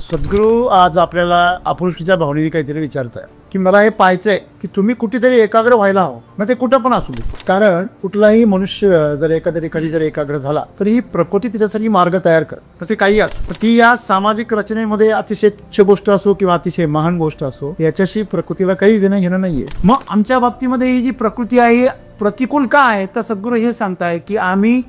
सद्गुरू आज आपल्याला आपुलकीच्या भावनेने काहीतरी विचारताय की मला हे पाहायचंय की तुम्ही कुठेतरी एकाग्र व्हायला हवं, मग ते कुठं पण असू दे. कारण कुठलाही मनुष्य जर एखाद्या जर एकाग्र झाला तर ही प्रकृती तिच्यासाठी मार्ग तयार कर, तर ते काही असो. ती या सामाजिक रचनेमध्ये अतिशय तुच्छ गोष्ट असो किंवा अतिशय महान गोष्ट असो, याच्याशी प्रकृतीला काही देणं घेणं नाहीये. मग आमच्या बाबतीमध्ये ही जी प्रकृती आहे प्रतिकूल का आहे, तर सद्गुरू हे सांगताय की आम्ही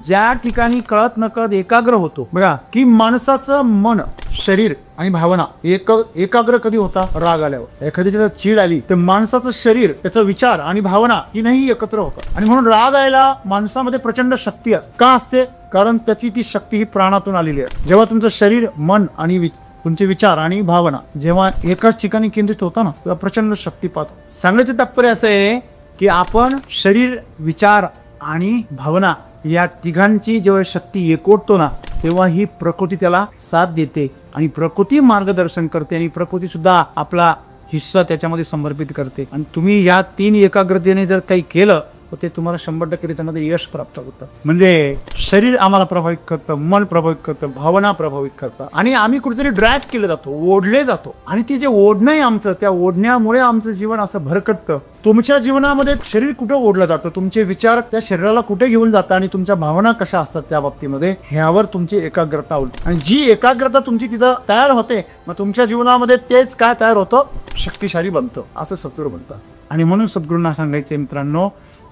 ज्या ठिकाणी कळत नकळत एकाग्र होतो, बघा की माणसाचं मन, शरीर आणि भावना एकाग्र कधी होता? राग आल्यावर. एखाद्याची चीड आली तर माणसाचं शरीर, त्याचा विचार आणि भावना ही नाही एकत्र होतात. आणि म्हणून राग यायला माणसामध्ये प्रचंड शक्ती असते. का असते? कारण त्याची ती शक्ती ही प्राणातून आलेली असते. जेव्हा तुमचं शरीर, मन आणि तुमचे विचार आणि भावना जेव्हा एकाच ठिकाणी केंद्रित होता ना, तेव्हा प्रचंड शक्ती पाहतो. सांगायचं तात्पर्य असं आहे की आपण शरीर, विचार आणि भावना या तिघांची जेव्हा शक्ती एकवटतो ना, तेव्हा ही प्रकृती त्याला साथ देते आणि प्रकृती मार्गदर्शन करते आणि प्रकृती सुद्धा आपला हिस्सा त्याच्यामध्ये समर्पित करते. आणि तुम्ही या 3 एकाग्रतेने जर काही केलं तर ते तुम्हाला 100% त्याच्यामध्ये यश प्राप्त होतं. म्हणजे शरीर आम्हाला प्रभावित करतं, मन प्रभावित करतं, भावना प्रभावित करतं आणि आम्ही कुठेतरी ड्रॅग केलं जातो, ओढले जातो. आणि ती जे ओढणं आहे आमचं, त्या ओढण्यामुळे आमचं जीवन असं भरकटतं. तुमच्या जीवनामध्ये शरीर कुठं ओढलं जातं, तुमचे विचार त्या शरीराला कुठे घेऊन जातात आणि तुमच्या भावना कशा असतात त्या बाबतीमध्ये, ह्यावर तुमची एकाग्रता होईल. आणि जी एकाग्रता तुमची तिथं तयार होते, मग तुमच्या जीवनामध्ये तेच काय तयार होतं? शक्तिशाली बनतं, असं सद्गुरू म्हणतात. आणि म्हणून सद्गुरूंना सांगायचं मित्रांनो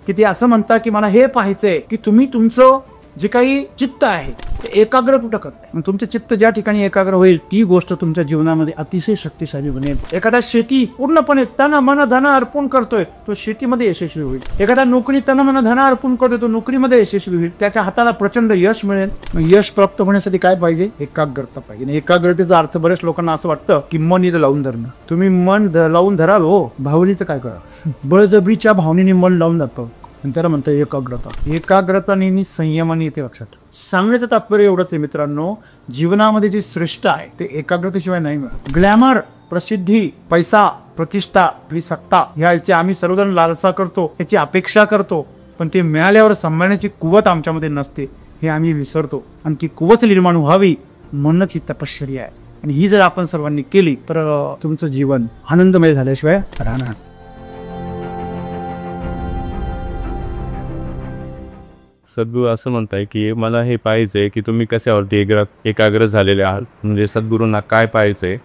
की ते असं म्हणतात की मला हे पाहायचंय की तुम्ही तुमचं जे काही चित्त आहे ते एकाग्र कुठं करताय. तुमचं चित्त ज्या ठिकाणी एकाग्र होईल ती गोष्ट तुमच्या जीवनामध्ये अतिशय शक्तिशाली बनेल. एखादा शेती पूर्णपणे तन मन धन अर्पण करतोय, तो शेतीमध्ये यशस्वी होईल. एखादा नोकरी तन मन धन अर्पण करतोय, तो नोकरीमध्ये यशस्वी होईल. त्याच्या हाताला प्रचंड यश मिळेल. यश प्राप्त होण्यासाठी काय पाहिजे? एकाग्रता पाहिजे. एकाग्रतेचा अर्थ बरेच लोकांना असं वाटतं की मन इथं लावून धरणं. तुम्ही मन लावून धराल, हो, भावनेचं काय करा? बळजबरीच्या भावनेने मन लावून जातं, त्याला म्हणतं एकाग्रता. एकाग्रता नेहमी संयमाने येते. लक्षात सांगण्याचं तात्पर्य एवढंच आहे मित्रांनो, जीवनामध्ये जी श्रेष्ठ आहे ते एकाग्रतेशिवाय नाही मिळत. ग्लॅमर, प्रसिद्धी, पैसा, प्रतिष्ठा आणि सत्ता ह्याची आम्ही सर्वजण लालसा करतो, याची अपेक्षा करतो, पण ते मिळाल्यावर सांभाळण्याची कुवत आमच्यामध्ये नसते, हे आम्ही विसरतो. आणि ती कुवत निर्माण व्हावी म्हणूनच ही तपश्चर्या आहे. आणि ही जर आपण सर्वांनी केली तर तुमचं जीवन आनंदमय झाल्याशिवाय राहणार. सद्गुरू असं म्हणताय की मला हे पाहायचंय की तुम्ही कशावरती एकाग्र झालेले आहात. म्हणजे सद्गुरूंना काय पाहायचंय,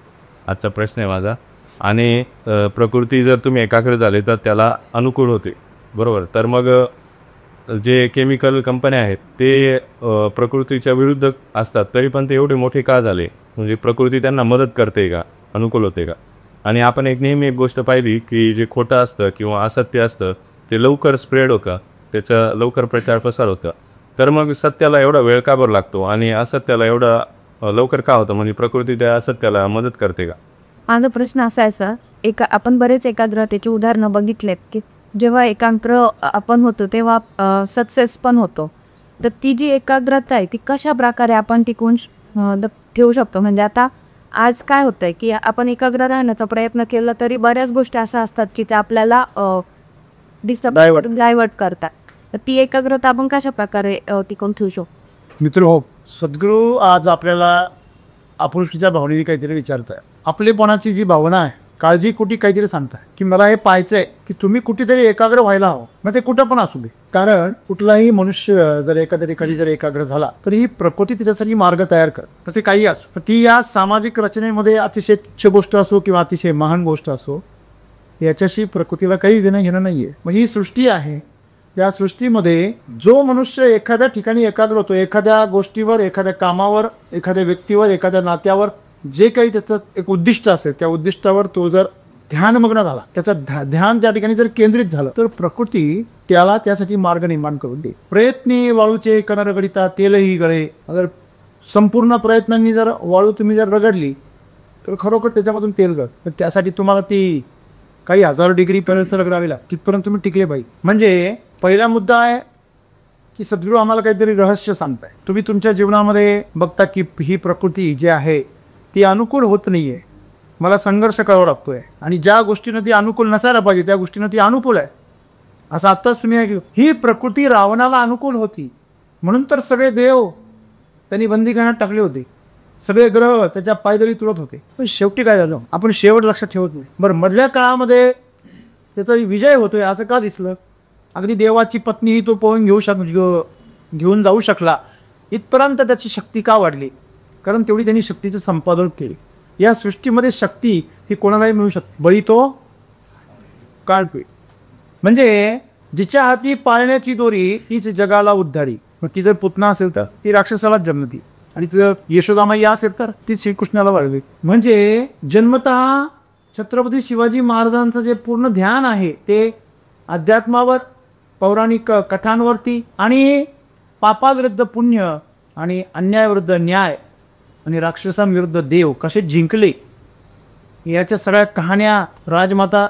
आजचा प्रश्न आहे माझा. आणि प्रकृती जर तुम्ही एकाग्र झाले तर त्याला अनुकूल होते, बरोबर. तर मग जे केमिकल कंपन्या आहेत ते प्रकृतीच्या विरुद्ध असतात, तरी पण ते एवढे मोठे का झाले? म्हणजे प्रकृती त्यांना मदत करते का, अनुकूल होते का? आणि आपण नेहमी एक गोष्ट पाहिली की जे खोटं असतं किंवा असत्य असतं ते लवकर स्प्रेड होतं, त्याचा लवकर प्रचार प्रसार होतं. तर मग सत्याला एवढा वेळ का बरं लागतो आणि असत्याला एवढा लवकर का होतं? म्हणजे प्रकृती त्या असत्याला मदत करते का? माझा प्रश्न असा आहे सर, आपण बरेच एकाग्रतेची उदाहरणं बघितलेत की जेव्हा एकाग्र आपण होतो तेव्हा सक्सेस पण होतो. तर ती जी एकाग्रता आहे ती कशा प्रकारे आपण टिकवून ठेवू शकतो? म्हणजे आता आज काय होतंय की आपण एकाग्र राहण्याचा प्रयत्न केला तरी बऱ्याच गोष्टी अशा असतात की त्या आपल्याला डायवर्ट करतात. तर ती एकाग्रता आपण कशा प्रकारे टिकवून ठेवू शकतो? मित्र हो, सद्गुरू आज आपल्याला आपुलकीच्या भावनेने काहीतरी विचारताय. आपलेपणाची जी भावना आहे, काळजी कुठे काहीतरी सांगताय की मला हे पाहायचंय की तुम्ही कुठेतरी एकाग्र व्हायला हवं, मग ते कुठं पण असू दे. कारण कुठलाही मनुष्य जर एखाद्या एकाग्र झाला तर ही प्रकृती तिच्यासाठी मार्ग तयार कर, तर ते काही असो. ती या सामाजिक रचनेमध्ये अतिशय तुच्छ गोष्ट असो किंवा अतिशय महान गोष्ट असो, याच्याशी प्रकृतीला काही देणं घेणं नाहीये. म्हणजे ही सृष्टी आहे, या सृष्टीमध्ये जो मनुष्य एखाद्या ठिकाणी एकाग्र होतो, एखाद्या गोष्टीवर, एखाद्या कामावर, एखाद्या व्यक्तीवर, एखाद्या नात्यावर, जे काही त्याचं एक उद्दिष्ट असेल त्या उद्दिष्टावर तो जर ध्यानमग्न झाला, त्याचं ध्यान त्या ठिकाणी जर केंद्रित झालं, तर प्रकृती त्याला त्यासाठी मार्ग निर्माण करून दे. प्रयत्नी वाळूचे कण रगडिता तेलही गळे. अगर संपूर्ण प्रयत्नांनी जर वाळू तुम्ही जर रगडली तर खरोखर त्याच्यामधून तेल गळ. तर त्यासाठी तुम्हाला ती काही हजारो डिग्री पर्यंत रगडावी लागते, तिथपर्यंत तुम्ही टिकले पाहिजे. म्हणजे पहिला मुद्दा आहे की सद्गुरू आम्हाला काहीतरी रहस्य सांगताय. तुम्ही तुमच्या जीवनामध्ये बघता की ही प्रकृती जी आहे ती अनुकूल होत नाहीये, मला संघर्ष करावा लागतोय. आणि ज्या गोष्टीनं ती अनुकूल नसायला पाहिजे त्या गोष्टीनं ती अनुकूल आहे, असं आत्ताच तुम्ही ऐकलं. ही प्रकृती रावणाला अनुकूल होती म्हणून तर सगळे देव त्यांनी बंदीखान्यात टाकले होते. सगळे ग्रह त्याच्या पायदळी तुरत होते. पण शेवटी काय झालं, आपण शेवट लक्षात ठेवत नाही. बरं, मधल्या काळामध्ये त्याचा विजय होतोय असं का दिसलं? अगदी देवाची पत्नीही तो पळून घेऊन जाऊ शकला इथपर्यंत त्याची शक्ती का वाढली? कारण तेवढी त्यांनी शक्तीचं संपादन केले. या सृष्टीमध्ये शक्ती ही कोणालाही मिळू शकते. बळी तो काळपीळ, म्हणजे जिच्या हाती पाळण्याची दोरी तीच जगाला उद्धारी. मग ती जर पुतना असेल तर ती राक्षसालाच जन्मती, आणि जर यशोदामाई असेल तर ती श्रीकृष्णाला वाढवी. म्हणजे जन्मतः छत्रपती शिवाजी महाराजांचं जे पूर्ण ध्यान आहे ते अध्यात्मावर, पौराणिक कथांवरती, आणि पापाविरुद्ध पुण्य आणि अन्यायाविरुद्ध न्याय आणि राक्षसांविरुद्ध देव कसे जिंकले याच्या सगळ्या कहाण्या राजमाता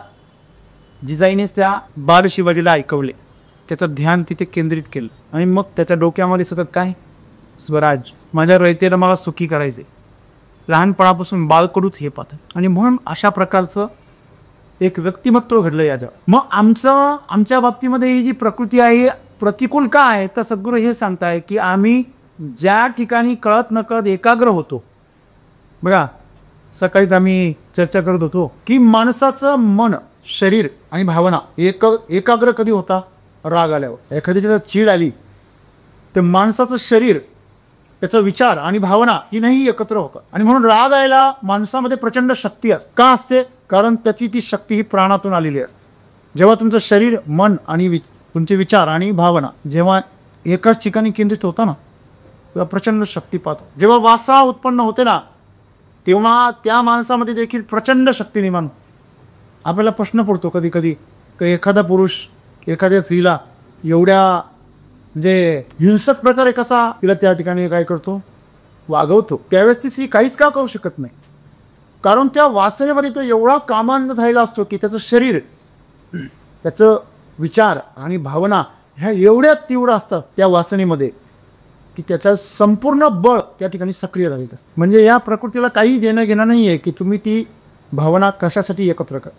जिजाईनेच त्या बाल शिवाजीला ऐकवले. त्याचं ध्यान तिथे केंद्रित केलं, आणि मग त्याच्या डोक्यामध्ये सतत काय, स्वराज, माझ्या रयतेला मला सुखी करायचे. लहानपणापासून बाळकडूच हे पाहतात, आणि म्हणून अशा प्रकारचं एक व्यक्तिमत्व घडलं या जगात. मग आमच्या बाबतीमध्ये ही जी प्रकृती आहे प्रतिकूल का आहे, तर सद्गुरू हे सांगताय की आम्ही ज्या ठिकाणी कळत नकळत एकाग्र होतो. बघा, सकाळीच आम्ही चर्चा करत होतो की माणसाचं मन, शरीर आणि भावना एकाग्र कधी होता? राग आल्यावर. एखाद्याची चीड आली तर माणसाचं शरीर, त्याचा विचार आणि भावना ही नाही एकत्र होतं, आणि म्हणून राग यायला माणसामध्ये प्रचंड शक्ती असते. का असते? कारण त्याची ती शक्ती ही प्राणातून आलेली असते. जेव्हा तुमचं शरीर, मन आणि तुमचे विचार आणि भावना जेव्हा एकाच ठिकाणी केंद्रित होता ना, तेव्हा प्रचंड शक्ती पाहतो. जेव्हा वासा उत्पन्न होते ना, तेव्हा त्या माणसामध्ये देखील प्रचंड शक्ती निर्माण. आपल्याला प्रश्न पडतो कधी कधी की एखादा पुरुष एखाद्या स्त्रीला एवढ्या म्हणजे हिंसक प्रकारे कसा तिला त्या ठिकाणी काय करतो, वागवतो. त्यावेळेस ती स्त्री काहीच का करू शकत नाही, कारण त्या वासनेमध्ये तो एवढा कामांध झालेला असतो की त्याचं शरीर, त्याचं विचार आणि भावना ह्या एवढ्या तीव्र असतात त्या वासनेमध्ये की त्याचं संपूर्ण बळ त्या ठिकाणी सक्रिय झालेलं असतं. म्हणजे या प्रकृतीला काही देणं घेणं नाही आहे की तुम्ही ती भावना कशासाठी एकत्र करा,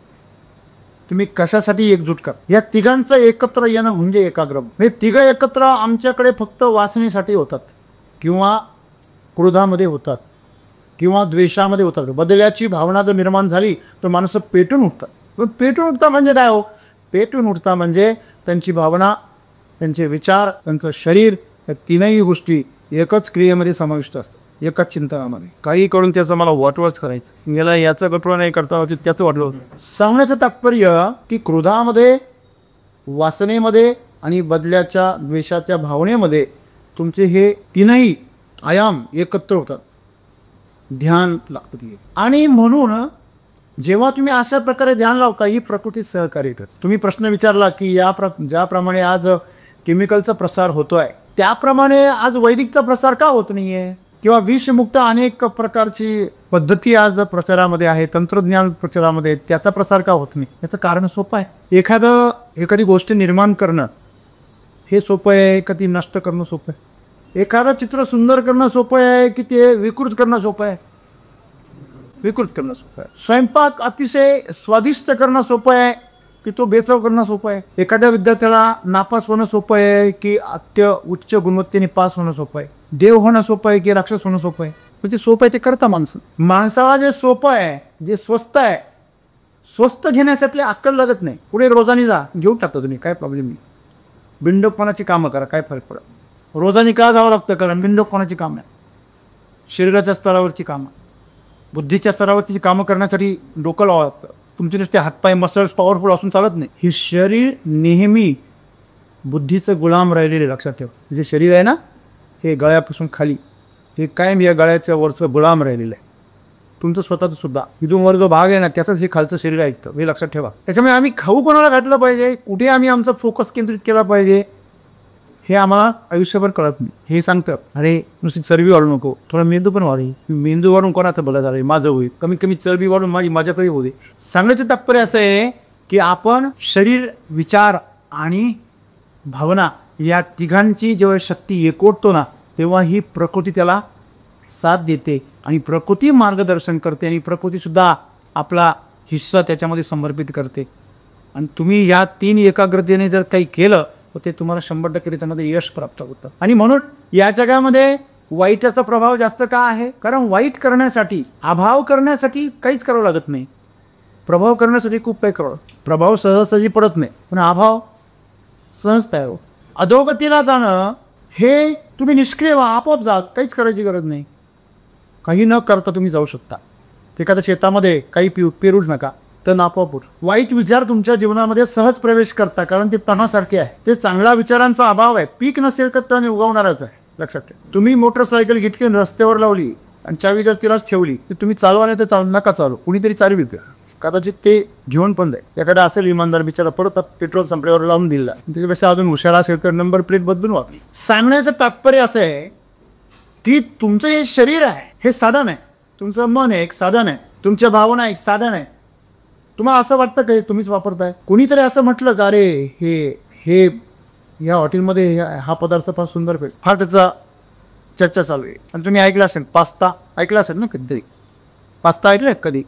तुम्ही कशासाठी एकजूट करा. या तिघांचं एकत्र येणं म्हणजे एकाग्र. हे तिघं एकत्र आमच्याकडे फक्त वासनेसाठी होतात, किंवा क्रोधामध्ये होतात, किंवा द्वेषामध्ये होतात. बदल्याची भावना जर निर्माण झाली तर माणसं पेटून उठतात. पण पेटून उठता म्हणजे काय हो? पेटून उठता म्हणजे त्यांची भावना, त्यांचे विचार, त्यांचं शरीर, या तीनही गोष्टी एकच क्रियेमध्ये समाविष्ट असतात, एकाच चिंतनामध्ये. काही करून त्याचं मला वाटवच करायचं, गेला याचं कटवा नाही करता होती त्याचं वाटलं. सांगण्याचं तात्पर्य की क्रोधामध्ये, वासनेमध्ये आणि बदल्याच्या द्वेषाच्या भावनेमध्ये तुमचे हे तीनही आयाम एकत्र होतात. ध्यान लागतं. आणि म्हणून जेव्हा तुम्ही अशा प्रकारे ध्यान लावता ही प्रकृती सहकार्य करते. तुम्ही प्रश्न विचारला की ज्याप्रमाणे आज केमिकलचा प्रसार होतोय त्याप्रमाणे आज वैदिकचा प्रसार का होत नाहीये, किंवा विषमुक्त अनेक प्रकारची पद्धती आज प्रचारामध्ये आहे, तंत्रज्ञान प्रचारामध्ये, त्याचा प्रसार का होत नाही? याचं कारण सोपं आहे. एखादी गोष्ट निर्माण करणं हे सोपं आहे का ती नष्ट करणं सोपं आहे? एखादं चित्र सुंदर करणं सोपं आहे की ते विकृत करणं सोपं आहे? विकृत करणं सोपं आहे. स्वयंपाक अतिशय स्वादिष्ट करणं सोपं आहे की तो बेचव करणं सोपं आहे? एखाद्या विद्यार्थ्याला नापास होणं सोपं आहे की उच्च गुणवत्तेने पास होणं सोपं आहे? देव होणं सोपं आहे की राक्षस होणं सोपं आहे? म्हणजे सोपं आहे ते करता माणसं. माणसाला जे सोपं आहे, जे स्वस्त आहे, स्वस्त घेण्यासाठी अक्कल लागत नाही. पुढे रोजानी जा, घेऊन टाकता तुम्ही, काय प्रॉब्लेम नाही. बिंडोकपणाची कामं करा, काय फरक पडत? रोजानी का जावं लागतं? कारण बिंडोकपणाची कामं आहे, शरीराच्या स्तरावरची कामं, बुद्धीच्या स्तरावरची कामं करण्यासाठी डोकं लावावं लागतं. तुमचे नुसते हातपाय मसल्स पॉवरफुल असून चालत नाही. हे शरीर नेहमी बुद्धीचं गुलाम राहिलेले, लक्षात ठेवा. जे शरीर आहे ना, हे गळ्यापासून खाली हे कायम या गळ्याच्या वरचं गुलाम राहिलेलं आहे. तुमचं स्वतःचं सुद्धा इथून वर जो भाग आहे ना त्याचंच हे खालचं शरीर ऐकतं, हे लक्षात ठेवा. त्याच्यामुळे आम्ही खाऊ कोणाला घातलं पाहिजे, कुठे आम्ही आमचा फोकस केंद्रित केला पाहिजे हे आम्हाला आयुष्यभर कळत नाही. हे सांगतं, अरे नुसती चरबी वाढू नको, थोडा मेंदू पण वाढेल. मेंदू वाढून कोणाचं भलं झालं? माझं होईल. कमीत कमी चरबी वाढून माझी माझ्यातही होते. सांगण्याचं तात्पर्य असं आहे की आपण शरीर, विचार आणि भावना या तिघांची जेव्हा शक्ती एकवटतो ना, तेव्हा ही प्रकृती त्याला साथ देते आणि प्रकृती मार्गदर्शन करते, आणि प्रकृतीसुद्धा आपला हिस्सा त्याच्यामध्ये समर्पित करते. आणि तुम्ही या तीन एकाग्रतेने जर काही केलं तर ते तुम्हाला 100% त्याच्यामध्ये यश प्राप्त होतं. आणि म्हणून या जगामध्ये वाईटाचा प्रभाव जास्त का आहे? कारण वाईट करण्यासाठी, अभाव करण्यासाठी काहीच करावं लागत नाही, प्रभाव करण्यासाठी खूप काही करावं. प्रभाव सहजसहजी पडत नाही, पण अभाव सहज तयार हो. अधोगतीला जाणं हे तुम्ही निष्क्रिय व्हा, आपोआप जा, काहीच करायची गरज नाही. काही न करता तुम्ही जाऊ शकता. एखाद्या शेतामध्ये काही पेरूच नका, तर आपोआप वाईट विचार तुमच्या जीवनामध्ये सहज प्रवेश करता, कारण ते तणासारखे आहे. ते चांगल्या विचारांचा अभाव आहे. पीक नसेल तर तण उगवणारच आहे, लक्षात ठेवा. तुम्ही मोटरसायकल घेतली रस्त्यावर लावली आणि चावी जर तिलाच ठेवली तर तुम्ही चालवा, नाही तर चालू नका चालू, कुणीतरी चालवितं, कदाचित ते घेऊन पण जाईल. एखादा असेल इमानदार बिचारा, परत पेट्रोल संपल्यावर लावून दिला, त्याच्यापेक्षा अजून हुशार असेल तर नंबर प्लेट बदलून वापरली. सांगण्याचं तात्पर्य असं आहे की तुमचं हे शरीर आहे, हे साधन आहे. तुमचं मन आहे एक साधन आहे, तुमच्या भावना एक साधन आहे. तुम्हाला असं वाटतं का तुम्हीच वापरताय? कोणीतरी असं म्हटलं का अरे हे हे ह्या हॉटेलमध्ये हा पदार्थ फार सुंदर भेट, फार त्याचा चर्चा चालू आहे. आणि तुम्ही ऐकलं असेल पास्ता, ऐकलं असेल ना कधीतरी? पास्ता ऐकलं कधी?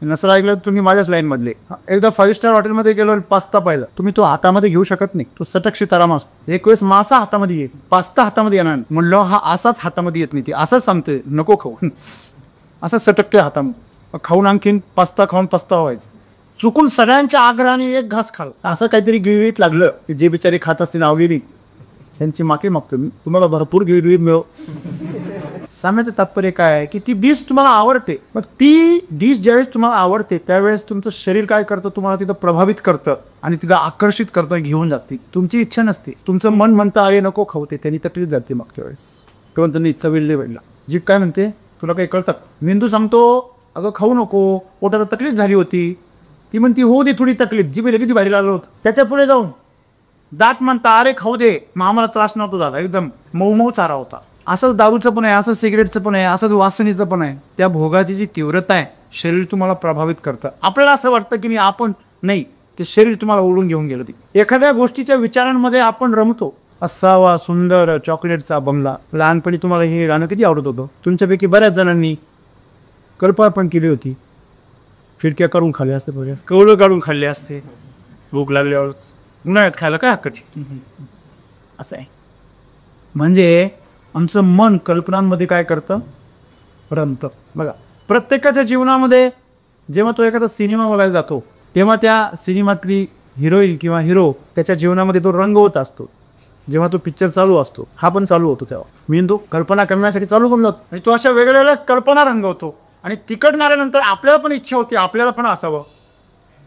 नसलं ऐकलं तुम्ही माझ्याच लाईनमधले. एकदा 5 स्टार हॉटेलमध्ये गेलो, पास्ता पाहिलं, तुम्ही तो हातामध्ये घेऊ शकत नाही, तो सटक शिताराम असतो. एक वेळेस मासा हातामध्ये येईल, पास्ता हातामध्ये येणार. म्हणलं हा असाच हातामध्ये येत नाही, ती असंच सांगते नको खाऊ, असं सटकते हातामध्ये. खाऊन आणखीन पास्ता खाऊन पस्तावा व्हायचं. चुकून सगळ्यांच्या आग्रहाने एक घास खाल्ला, असं काहीतरी गिळवीत लागलं की जे बिचारे खात असतील आवडीने त्यांची माफी मागतो मी, तुम्हाला भरपूर गिळवी मिळो. सांगण्याचं तात्पर्य काय आहे की ती डिश तुम्हाला आवडते, मग ती डिश ज्यावेळेस तुम्हाला आवडते त्यावेळेस तुमचं शरीर काय करतं, तुम्हाला तिथं प्रभावित करतं आणि तिथं आकर्षित करतं, घेऊन जाते. तुमची इच्छा नसते, तुमचं मन म्हणतं अरे नको खाऊ, ते त्यांनी तकलीफ जाते. मग त्यावेळेस किंवा त्यांनी इच्छा वेळली वेळला जी काय म्हणते तुला काही कळतं? मेंदू सांगतो अगं खाऊ नको, पोटाला तकलीफ झाली होती. ती म्हणती हो दे थोडी तकलीफ, जी मी लगेच बाहेर आलो होतं. त्याच्या पुढे जाऊन दात म्हणता अरे खाऊ दे, मग आम्हाला त्रास नव्हता झाला, एकदम मऊ मऊ चारा होता. असंच दारूचं पण आहे, असंच सिगरेटचं पण आहे, असंच वासनीचं पण आहे. त्या भोगाची जी तीव्रता आहे शरीर तुम्हाला प्रभावित करतं. आपल्याला असं वाटतं की नाही आपण नाही, ते शरीर तुम्हाला ओढून घेऊन गेलं. ती एखाद्या गोष्टीच्या विचारांमध्ये आपण रमतो. असावा सुंदर चॉकलेटचा बंगला, लहानपणी तुम्हाला हे गाणं किती आवडत होतं. तुमच्यापैकी बऱ्याच जणांनी कल्पना पण केली होती. खिडक्या काढून खाल्ले असते, बघा कवळं काढून खाल्ले असते, भूक लागल्यावर उन्हाळ्यात खायला काय हक्काची. असं आहे. म्हणजे आमचं मन कल्पनांमध्ये काय करतं, रमतं. बघा प्रत्येकाच्या जीवनामध्ये जेव्हा तो एखादा सिनेमा बघायला जातो तेव्हा त्या सिनेमातली हिरोईन किंवा हिरो त्याच्या जीवनामध्ये तो रंगवत असतो. जेव्हा तो पिक्चर चालू असतो, हा पण चालू होतो, तेव्हा मेंदू कल्पना करण्यासाठी चालू करून जातो आणि तो अशा वेगवेगळ्या कल्पना रंगवतो. आणि तिकडणाऱ्यानंतर आपल्याला पण इच्छा होती आपल्याला पण असावं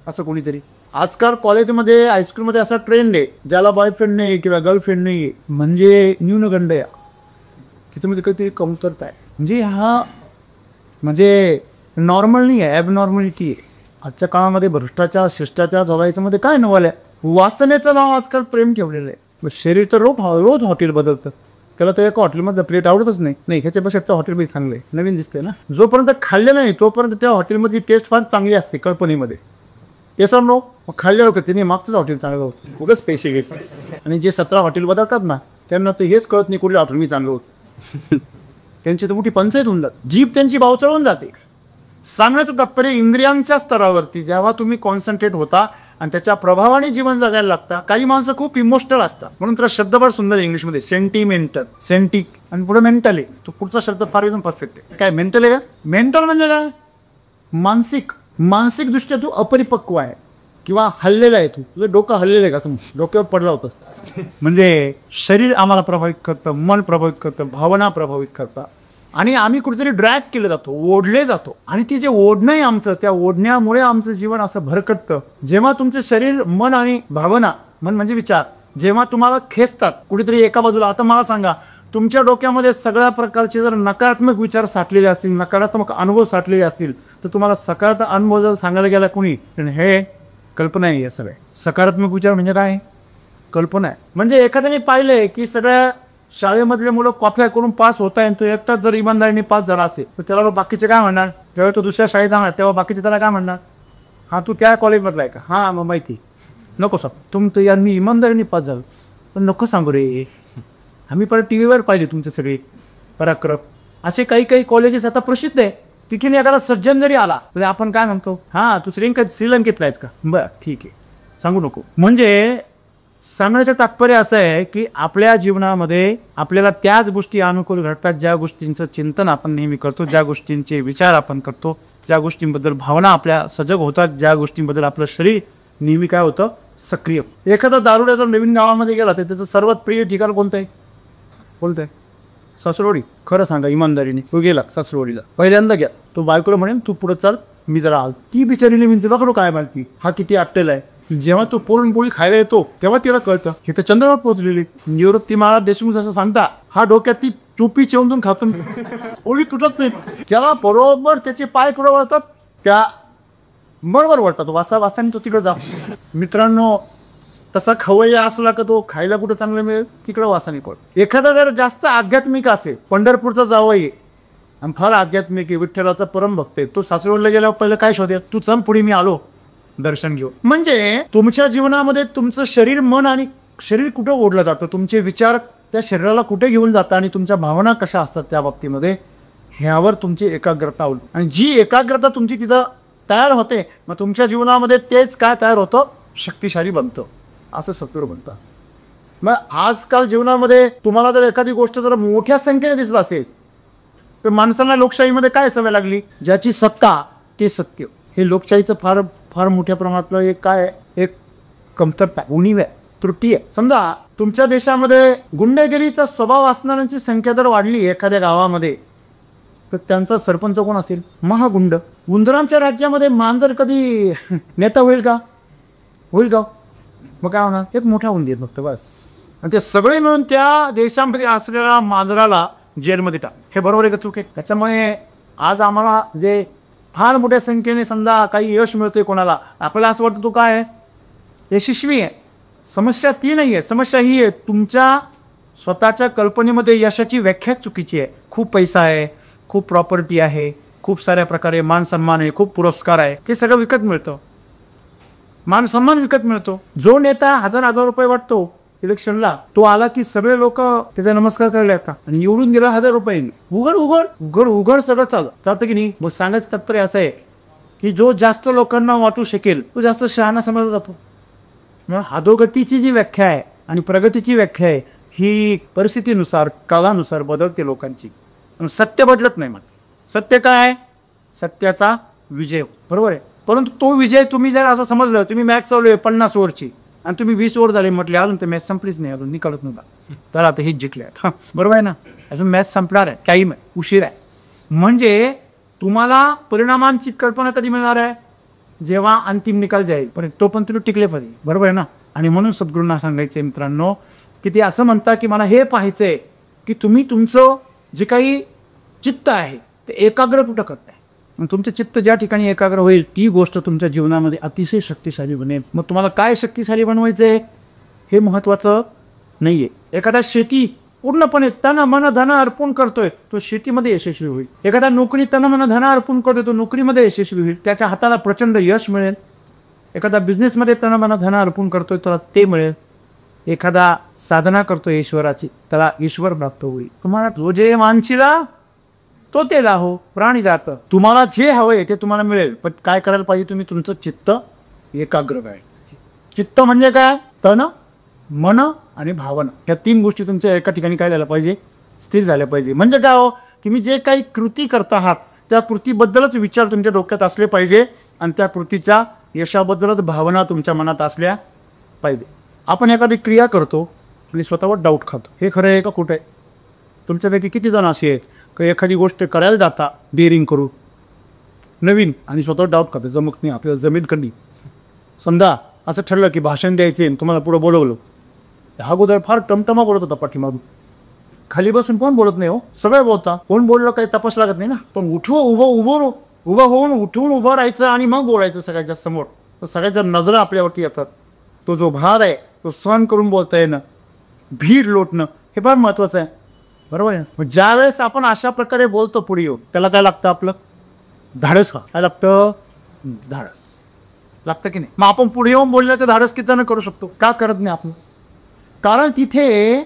असं कोणीतरी. आजकाल कॉलेजमध्ये हायस्कूलमध्ये असा ट्रेंड आहे, ज्याला बॉयफ्रेंड नाही किंवा गर्लफ्रेंड नाही म्हणजे न्यूनगंड आहे, त्याच्यामध्ये काहीतरी कमतरता आहे. म्हणजे हा म्हणजे नॉर्मल नाही आहे, ॲबनॉर्मलिटी आहे. आजच्या काळामध्ये भ्रष्टाचार शिष्टाचार जवायच्यामध्ये काय नवाल्या, वासनेचं नाव आजकाल प्रेम ठेवलेलं आहे. शरीर तर रोज हॉटेल बदलतं. त्याला तर एका हॉटेलमध्ये प्लेट आवडतच नाही, ह्याच्यापेक्षा त्या हॉटेलमध्ये चांगलं आहे, नवीन दिसते ना. जोपर्यंत खाल्ले नाही तोपर्यंत त्या हॉटेलमध्ये टेस्ट फार चांगली असते कल्पनेमध्ये. ते सर नो मग खाल्ल्यावर का त्यांनी मागचंच हॉटेल चांगलं होतं, खूपच पैसे घेत. आणि जे 17 हॉटेल बदलतात ना त्यांना तर हेच कळत नाही कुठल्या हॉटेल मी चांगलं होतं. त्यांची तर मोठी पंचायत होऊन जाते, जीभ त्यांची बावचळून जाते. सांगण्याचं तात्पर्य इंद्रियांच्या स्तरावरती जेव्हा तुम्ही कॉन्सन्ट्रेट होता आणि त्याच्या प्रभावाने जीवन जगायला लागता. काही माणसं खूप इमोशनल असतात, म्हणून त्याला शब्द फार सुंदर इंग्लिशमध्ये सेंटिमेंटल, सेंटिक आणि पुढे मेंटल आहे. तो पुढचा शब्द फार एकदम परफेक्ट आहे. काय मेंटल आहे का? मेंटल म्हणजे काय? मानसिकदृष्ट्या तू अपरिपक्व आहे किंवा हल्लेला आहे, तुझं डोकं हल्लेलं आहे का, असं डोक्यावर पडला होतास. म्हणजे शरीर आम्हाला प्रभावित करतं, मन प्रभावित करतं, भावना प्रभावित करतं आणि आम्ही कुठेतरी ड्रॅग केलं जातो, ओढले जातो. आणि ती जे ओढणं आहे आमचं, त्या ओढण्यामुळे आमचं जीवन असं भरकटतं. जेव्हा तुमचं शरीर मन आणि भावना, मन म्हणजे विचार, जेव्हा तुम्हाला खेचतात कुठेतरी एका बाजूला. आता मला सांगा तुमच्या डोक्यामध्ये सगळ्या प्रकारचे जर नकारात्मक विचार साठलेले असतील, नकारात्मक अनुभव साठलेले असतील, तर तुम्हाला सकारात्मक अनुभव जर सांगायला गेला कुणी, हे कल्पना आहे. हे सगळे सकारात्मक विचार म्हणजे काय? कल्पना आहे. म्हणजे एखाद्याने पाहिलंय की सगळ्या शाळेमधले मुलं कॉफ्या करून पास होत आहे, तो एकटाच जर इमानदारीने पास झाला असेल तर त्याला बाकीचे काय म्हणणार? जेव्हा तो दुसऱ्या शाळेत जाणार तेव्हा बाकीचे त्याला काय म्हणणार? हा तू त्या कॉलेजमधला आहे का? हां मग माहिती नको सांग, तुमचं यार मी इमानदारीने पास झालो. पण नको सांगू रे, आम्ही परत टी व्हीवर पाहिले तुमचे सगळे पराक्रम. असे काही काही कॉलेजेस आता प्रसिद्ध आहे. तिथे एखादा सज्जन जरी आला तर आपण काय म्हणतो, हां तू श्रीलंकेतला आहेस का? बरं ठीक आहे, सांगू नको. म्हणजे सांगण्याचं तात्पर्य असं आहे की आपल्या जीवनामध्ये आपल्याला त्याच गोष्टी अनुकूल घडतात ज्या गोष्टींचं चिंतन आपण नेहमी करतो, ज्या गोष्टींचे विचार आपण करतो, ज्या गोष्टींबद्दल भावना आपल्या सजग होतात, ज्या गोष्टींबद्दल आपलं शरीर नेहमी काय होतं सक्रिय. एखादा दारुड्या जर नवीन गावामध्ये गेला तर त्याचं सर्वात प्रिय ठिकाण कोणतं आहे? कोणतं आहे? सासरोडी. खरं सांगा इमानदारीने, तू गेला सासरोडीला पहिल्यांदा घ्या, तो बायकोला म्हणेन तू पुढे चाल मी जरा आल. ती बिचारीने म्हणते बघ काय माहिती हा किती अट्टेला आहे. जेव्हा तो पुरणपोळी खायला येतो तेव्हा तिला कळतं हे तर चंद्रावर पोहोचलेली. निवृत्ती महाराज देशमुख असं सांगता हा डोक्यात ती टोपी चेवून खातो पोळी तुटत नाही. त्याला बरोबर त्याचे पाय कुठं वळतात त्या बरोबर वळतात वासा वासाने तो तिकडे जा. मित्रांनो तसा खवय्या असला का तो खायला कुठं चांगलं मिळेल तिकडं वासाने पड. एखादा जर जास्त आध्यात्मिक असेल पंढरपूरचा जावई आणि फार आध्यात्मिक आहे विठ्ठलाचा परम भक्त आहे तो सासरवडला गेल्यावर पहिलं काय शोधेल तू चल पुढे मी आलो दर्शन घेऊ. म्हणजे तुमच्या जीवनामध्ये तुमचं शरीर मन आणि शरीर कुठं ओढलं जातं तुमचे विचार त्या शरीराला कुठे घेऊन जातात आणि तुमच्या भावना कशा असतात त्या बाबतीमध्ये ह्यावर तुमची एकाग्रता होईल. आणि जी एकाग्रता तुमची तिथं तयार होते मग तुमच्या जीवनामध्ये तेच काय तयार होतं शक्तिशाली बनतं असं सत्वर बनतं. मग आजकाल जीवनामध्ये तुम्हाला जर एखादी गोष्ट जर मोठ्या संख्येने दिसत असेल तर माणसांना लोकशाहीमध्ये काय सवय लागली ज्याची सत्ता ते सत्य. हे लोकशाहीचं फार फार मोठ्या प्रमाणातलं एक काय एक कमतरता उणीव आहे त्रुटी आहे. समजा तुमच्या देशामध्ये गुंडगिरीचा स्वभाव असणाऱ्यांची संख्या जर वाढली एखाद्या गावामध्ये तर त्यांचा सरपंच कोण असेल महागुंड. उंदरांच्या राज्यामध्ये मांजर कधी नेता होईल का? होईल का? मग काय होणार एक मोठा उंदीर फक्त बस. आणि ते सगळे मिळून त्या देशामध्ये असलेल्या मांजराला जेलमध्ये टाक. हे बरोबर आहे का चूक आहे? त्याच्यामुळे आज आम्हाला जे फार मोठ्या संख्येने समजा काही यश मिळतंय कोणाला आपल्याला असं वाटतं तो काय आहे यशस्वी आहे. समस्या ती नाही आहे. समस्या ही आहे तुमच्या स्वतःच्या कल्पनेमध्ये यशाची व्याख्या चुकीची आहे. खूप पैसा आहे खूप प्रॉपर्टी आहे खूप साऱ्या प्रकारे मान सन्मान आहे खूप पुरस्कार आहे ते सगळं विकत मिळतं. मान सन्मान विकत मिळतो. जो नेता हजार हजार रुपये वाटतो इलेक्शनला तो आला की सगळे लोक त्याचा नमस्कार करायला येतात आणि निवडून गेला 1000 रुपये उघड उघड उघड उघड सगळं चालतं की नाही. मग सांगायचं तात्पर्य असं आहे की जो जास्त लोकांना वाटू शकेल तो जास्त शहाणा समजला जातो. मग अधोगतीची जी व्याख्या आहे आणि प्रगतीची व्याख्या आहे ही परिस्थितीनुसार काळानुसार बदलते लोकांची. सत्य बदलत नाही. मग सत्य काय आहे? सत्याचा विजय बरोबर आहे. परंतु तो विजय तुम्ही जर असं समजलं तुम्ही मॅच चालू आहे 50 ओव्हरची आणि तुम्ही 20 ओव्हर झाले म्हटले अजून ते मॅच संपलीच नाही अजून निकालत नव्हता तर आता हेच जिंकले आहेत बरोबर आहे ना. अजून मॅच संपणार आहे टाईम आहे उशीर आहे. म्हणजे तुम्हाला परिणामांची कल्पना कधी मिळणार आहे जेव्हा अंतिम निकाल जाईल पण तो पण तुम्ही टिकले पाहिजे बरोबर आहे ना. आणि म्हणून सद्गुरूंना सांगायचं मित्रांनो की ते असं म्हणतात की मला हे पाहायचंय की तुम्ही तुमचं जे काही चित्त आहे ते एकाग्र कुठं करताय. मग तुमचं चित्त ज्या ठिकाणी एकाग्र होईल ती गोष्ट तुमच्या जीवनामध्ये अतिशय शक्तिशाली बनेल. मग तुम्हाला काय शक्तिशाली बनवायचंय हे महत्त्वाचं नाही आहे. एखादा शेती पूर्णपणे तन मन धन अर्पण करतोय तो शेतीमध्ये यशस्वी होईल. एखादा नोकरी तन मन धन अर्पण करतोय तो नोकरीमध्ये यशस्वी होईल त्याच्या हाताला प्रचंड यश मिळेल. एखादा बिझनेसमध्ये तन मन धन अर्पण करतोय त्याला ते मिळेल. एखादा साधना करतोय ईश्वराची त्याला ईश्वर प्राप्त होईल. तुम्हाला जो जे मानशीला तो ते लाहो प्राणी जातं. तुम्हाला जे हवंय ते तुम्हाला मिळेल पण काय करायला पाहिजे तुम्ही तुमचं चित्त एकाग्र करायचं. चित्त म्हणजे काय तन मन आणि भावना ह्या 3 गोष्टी तुमच्या एका ठिकाणी काय झाल्या पाहिजे स्थिर झाल्या पाहिजे. म्हणजे काय हो तुम्ही जे काही कृती करता आहात त्या कृतीबद्दलच विचार तुमच्या डोक्यात असले पाहिजे आणि त्या कृतीच्या यशाबद्दलच भावना तुमच्या मनात असल्या पाहिजे. आपण एखादी क्रिया करतो आणि स्वतःवर डाऊट खातो हे खरं आहे का कुठे आहे. तुमच्यापैकी किती जण असे आहेत की एखादी गोष्ट करायला जाता डेअरिंग करू नवीन आणि स्वतःवर डाऊट खातो जमत नाही आपल्याला जमीन कधी. समजा असं ठरलं की भाषण द्यायचे तुम्हाला पुढं बोलवलं हा अगोदर फार टमटमा बोलत होता पाठीमागून खाली बसून कोण बोलत नाही हो सगळं बोलता कोण बोललं काही तपास लागत नाही ना. पण उभं होऊन उठवून उभं राहायचं आणि मग बोलायचं सगळ्याच्या समोर तर सगळ्याच्या नजरा आपल्यावरती येतात. तो जो भार आहे तो सहन करून बोलता येणं भीड लोटणं हे फार महत्त्वाचं आहे बरोबर आहे. मग ज्यावेळेस आपण अशा प्रकारे बोलतो पुढे येऊन त्याला काय लागतं आपलं धाडस. काय लागतं धाडस लागतं की नाही. मग आपण पुढे येऊन बोलण्याचं धाडस किती जण करू शकतो का करत नाही आपण. कारण तिथे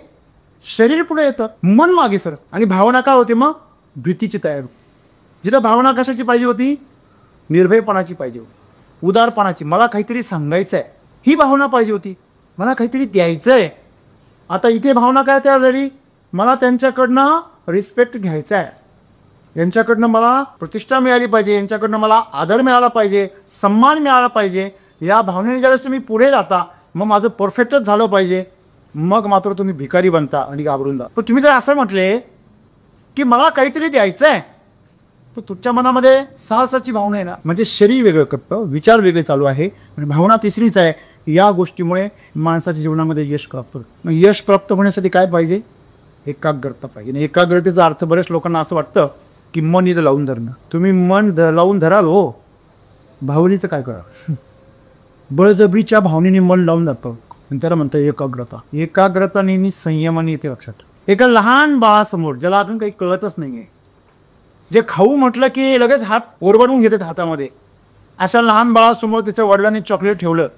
शरीर पुढे येतं मन मागे सर आणि भावना काय होते मग भीतीची तयारी. जिथं भावना कशाची पाहिजे होती निर्भयपणाची पाहिजे होती उदारपणाची. मला काहीतरी सांगायचं आहे ही भावना पाहिजे होती. मला काहीतरी द्यायचं आहे. आता इथे भावना काय तयार झाली, मला त्यांच्याकडनं रिस्पेक्ट घ्यायचा आहे, यांच्याकडनं मला प्रतिष्ठा मिळाली पाहिजे, यांच्याकडनं मला आदर मिळाला पाहिजे, सन्मान मिळाला पाहिजे. या भावनेने ज्यावेळेस तुम्ही पुढे जाता, मग माझं परफेक्टच झालं पाहिजे, मग मात्र तुम्ही भिकारी बनता आणि घाबरून जा. पण तुम्ही जर असं म्हटले की मला काहीतरी द्यायचं आहे, तर तुमच्या मनामध्ये साहसाची भावना आहे ना, म्हणजे शरीर वेगळं करतं, विचार वेगळे चालू आहे आणि भावना तिसरीच आहे. या गोष्टीमुळे माणसाच्या जीवनामध्ये यश प्राप्त होतं. मग यश प्राप्त होण्यासाठी काय पाहिजे? एकाग्रता पाहिजे. आणि एकाग्रतेचा अर्थ बरेच लोकांना असं वाटतं की मन इथं लावून धरणं. तुम्ही मन लावून धराल हो, भावनेचं काय करा, बळजबरीच्या भावनेने मन लावून जातं आणि त्याला म्हणतं एकाग्रता. एकाग्रता नेहमी संयमाने येते लक्षात. एका लहान बाळासमोर ज्याला अजून काही कळतच नाही आहे, जे खाऊ म्हटलं की लगेच हात ओरबडून घेतात हातामध्ये, अशा लहान बाळासमोर त्याच्या वडिलांनी चॉकलेट ठेवलं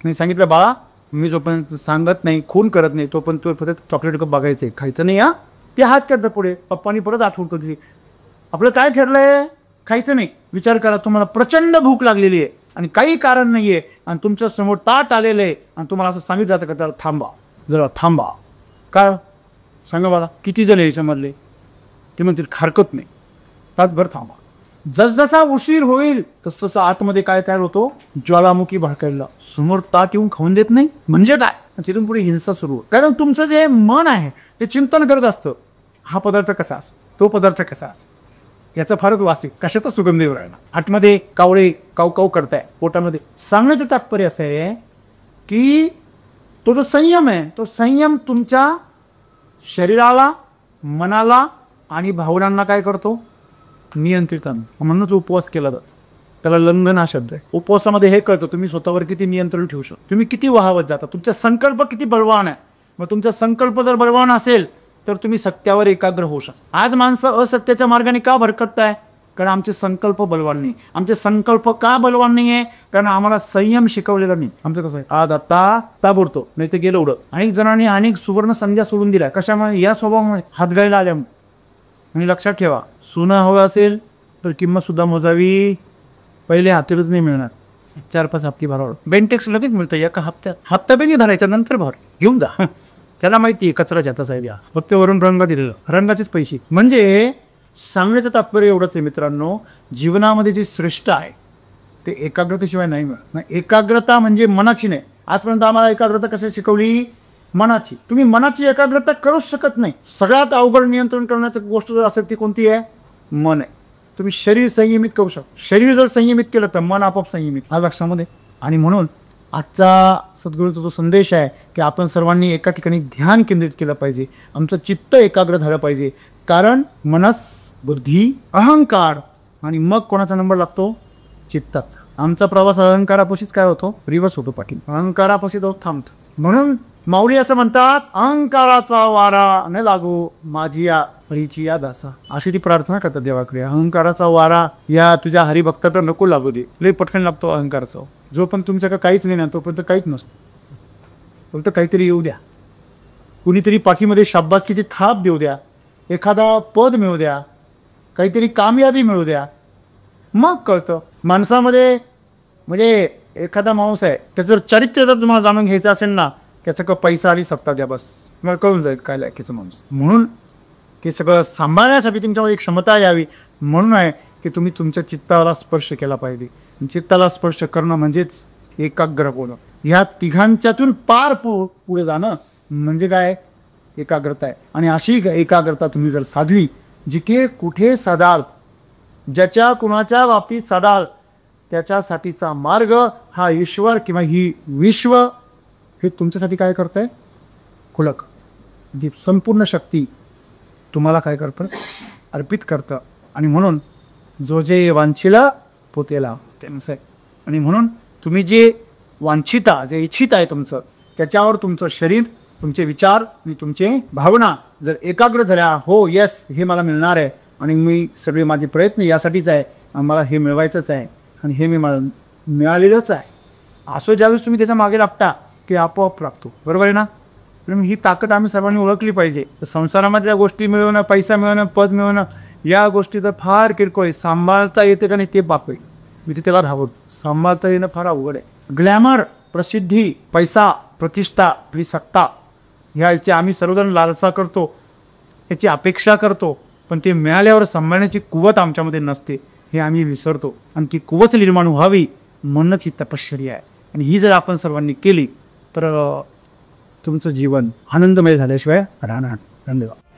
नाही, सांगितलं बाळा मी जोपर्यंत सांगत नाही, खून करत नाही, तोपर्यंत तो फक्त चॉकलेट कप बघायचं आहे, खायचं नाही. हा ते हात करतं पुढे. पप्पांनी परत आठवण कधी आपलं काय ठरलंय, खायचं नाही. विचार करा, तुम्हाला प्रचंड भूक लागलेली आहे आणि काही कारण नाही आहे आणि तुमच्या समोर ताट आलेलं आहे आणि तुम्हाला असं सांगितलं जातं का त्याला थांबा, जरा थांबा. काय सांगा मला, किती जण याच्यामधले? ते म्हणतील हरकत नाही, तासभर थांबा. जसजसा उशीर होईल तसतसं आतमध्ये काय तयार होतो, ज्वालामुखी भडकायला. समोर ताट येऊन खाऊन देत नाही म्हणजे काय, तिथून पुढे हिंसा सुरू होईल. कारण तुमचं जे मन आहे ते चिंतन करत असतं, हा पदार्थ कसा असतो, तो पदार्थ कसा असतो, याचा फारच वास आहे, कशाचा सुगंध येऊ राहिला, आतमध्ये कावळे कावकाव करताय पोटामध्ये. सांगण्याचं तात्पर्य असं आहे की तो जो संयम आहे, तो संयम तुमच्या शरीराला, मनाला आणि भावनांना काय करतो, नियंत्रित आणतो. म्हणूनच उपवास केला जातो, त्याला लंघन हा शब्द आहे. उपवासामध्ये हे कळतं तुम्ही स्वतःवर किती नियंत्रण ठेवू शकता, तुम्ही किती वाहवत जाता, तुमचा संकल्प किती बळवान आहे. मग तुमचा संकल्प जर बळवान असेल तर तुम्ही सत्यावर एकाग्र होऊ शकता. आज माणसं असत्याच्या मार्गाने का भरकटताय? कारण आमचे संकल्प बलवान नाही. आमचे संकल्प का बलवान नाही आहे? कारण आम्हाला संयम शिकवलेला नाही. आमचं कसं आहे, आज आता ताबडतो नाही तर गेलं उडत. अनेक जणांनी अनेक सुवर्ण संध्या सोडून दिल्या, कशामुळे? या स्वभावामुळे, हातगायला आल्यामुळे. आणि लक्षात ठेवा, सोनं हवं असेल तर किंमत सुद्धा मोजावी, पहिले हातीलच नाही मिळणार, 4-5 हप्ते भरावं. बेंटेक्स लगेच मिळतं एका हप्त्यात, हप्ता बेगी धरायचा, नंतर भर घेऊन जा. त्याला माहिती आहे कचरा जाता साहेब, या फक्त वरून रंग दिलेलं, रंगाचेच पैसे. म्हणजे सांगण्याचं तात्पर्य एवढंच आहे मित्रांनो, जीवनामध्ये जे श्रेष्ठ आहे ते एकाग्रतेशिवाय नाही मिळत. एकाग्रता म्हणजे मनाची नाही. आजपर्यंत आम्हाला एकाग्रता कशी शिकवली? मनाची. तुम्ही मनाची एकाग्रता करूच शकत नाही. सगळ्यात अवघड नियंत्रण करण्याची गोष्ट जर असेल ती कोणती आहे? मन आहे. तुम्ही शरीर संयमित करू शकता, शरीर जर संयमित केलं तर मन आपोआप संयमित, हा लक्षामध्ये. आणि म्हणून आजचा सद्गुरूचा जो संदेश आहे की आपण सर्वांनी एका ठिकाणी ध्यान केंद्रित केलं पाहिजे, आमचं चित्त एकाग्र झालं पाहिजे. कारण मनस, बुद्धी, अहंकार आणि मग कोणाचा नंबर लागतो? चित्ताचा. आमचा प्रवास अहंकारापाशीच काय होतो? रिवर्स होतो, पाठी अहंकारापाशी तो थांबतो. म्हणून माऊली असं म्हणतात, अहंकाराचा वारा न लागो माझी या हरीची या दासा. अशी ती प्रार्थना करतात देवाकडे. अहंकाराचा वारा या तुझ्या हरिभक्ताला नको लागू दे. लई पटकन लागतो अहंकाराचा. जो पण तुमच्याकडे काहीच नाही ना तोपर्यंत काहीच नसतो, फक्त काहीतरी येऊ द्या, कुणीतरी पाठीमध्ये शाब्बासकीची थाप देऊ द्या, एखादा पद मिळू द्या, काहीतरी कामयाबी मिळू द्या, मग कळतं माणसामध्ये. म्हणजे एखादा माणूस आहे, त्याचं चरित्र जर तुम्हाला जाणून घ्यायचं असेल ना, त्याचं का पैसा आणि सत्ता द्या, बस मला कळून जाईल काय लायकीचं माणूस. म्हणून ते सगळं सांभाळण्यासाठी तुमच्यामध्ये एक क्षमता यावी. म्हणून आहे की तुम्ही तुमच्या चित्ताला स्पर्श केला पाहिजे. चित्ताला स्पर्श करणं म्हणजेच एकाग्र होणं. ह्या तिघांच्यातून पार पुढे जाणं म्हणजे काय? एकाग्रता आहे. आणि अशी एकाग्रता तुम्ही जर साधली, जिथे कुठे साधाल, ज्याच्या कुणाच्या बाबतीत साधाल, त्याच्यासाठीचा मार्ग हा ईश्वर किंवा ही विश्व हे तुमच्यासाठी काय करतंय? खुलक ती संपूर्ण शक्ती तुम्हाला काय करतं? अर्पित करतं. आणि म्हणून जो जे वांछिला पोतेला त्यांचं आहे. आणि म्हणून तुम्ही जे वांछिता, जे इच्छित आहे तुमचं, त्याच्यावर तुमचं शरीर, तुमचे विचार आणि तुमचे भावना जर एकाग्र झाल्या, हो यस हे मला मिळणार आहे आणि मी सगळे माझे प्रयत्न यासाठीच आहे, मला हे मिळवायचंच आहे आणि हे मी मला मिळालेलंच आहे, असं ज्यावेळेस तुम्ही त्याच्या मागे लागता की आपोआप लागतो. बरोबर आहे ना? पण ही ताकद आम्ही सर्वांनी ओळखली पाहिजे. संसारामधल्या गोष्टी मिळवणं, पैसा मिळवणं, पद मिळवणं, या गोष्टी तर फार किरकोळ आहे. सांभाळता येते का नाही ते बाप आहे, मी ते त्याला धावतो. सांभाळता येणं फार अवघड आहे. ग्लॅमर, प्रसिद्धी, पैसा प्रतिष्ठा आपली सत्ता ह्याची आम्ही सर्वजण लालसा करतो, याची अपेक्षा करतो, पण ते मिळाल्यावर सांभाळण्याची कुवत आमच्यामध्ये नसते हे आम्ही विसरतो. आणि ती कुवत निर्माण व्हावी म्हणूनच ही तपश्चर्या आहे. आणि ही जर आपण सर्वांनी केली तर तुमचं जीवन आनंदमय झाल्याशिवाय राहणार. धन्यवाद.